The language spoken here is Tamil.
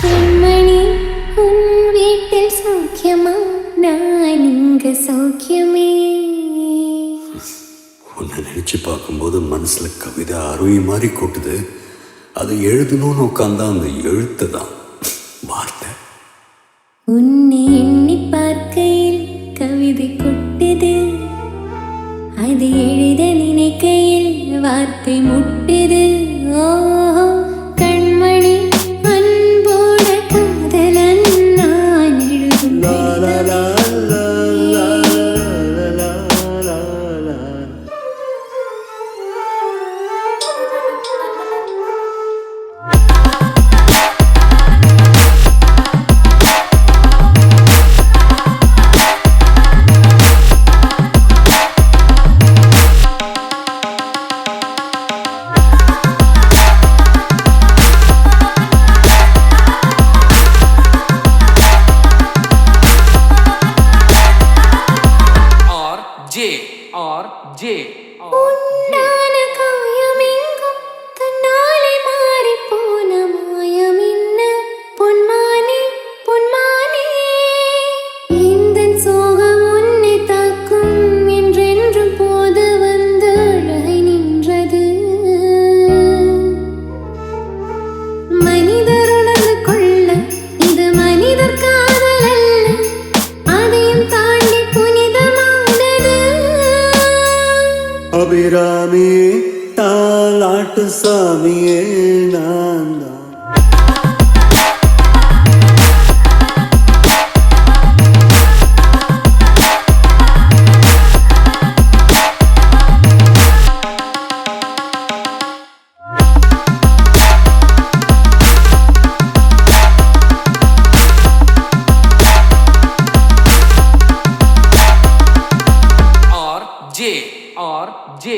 கண்மணி உன் வீட்டில் சௌக்கியமா? நான் இங்க சௌக்கியமே. உன்னை நினைச்சு பார்க்கும்போது மனசுல கவிதை அருவி மாதிரி கொட்டுது. அதை எழுதணும்னு உட்காந்தா அந்த எழுத்து தான் வார்த்தை. உன்னை எண்ணி பார்க்கையில் கவிதை கொட்டுது, அது எழுத நினைக்கையில் வார்த்தை முட்டுது. ஓஹோ கண்மணி அன்போட காதலன் நான் எழுதும் உண்டான காயமெங்கும் தன்னாலே மாறிப் போன மாயமென்ன? பொன்மானே பொன்மானே, இந்தன் சோகம் உன்னை தாக்கும் என்றென்றும் போது வந்து அழகை நின்றது. மனிதர் உணர்ந்து கொள்ள இது மனிதர் காதல் அல்ல, அதையும் தாண்டி புனிதமானது. அபிராமி தாலாட்டு சாமியே நான் தான். R J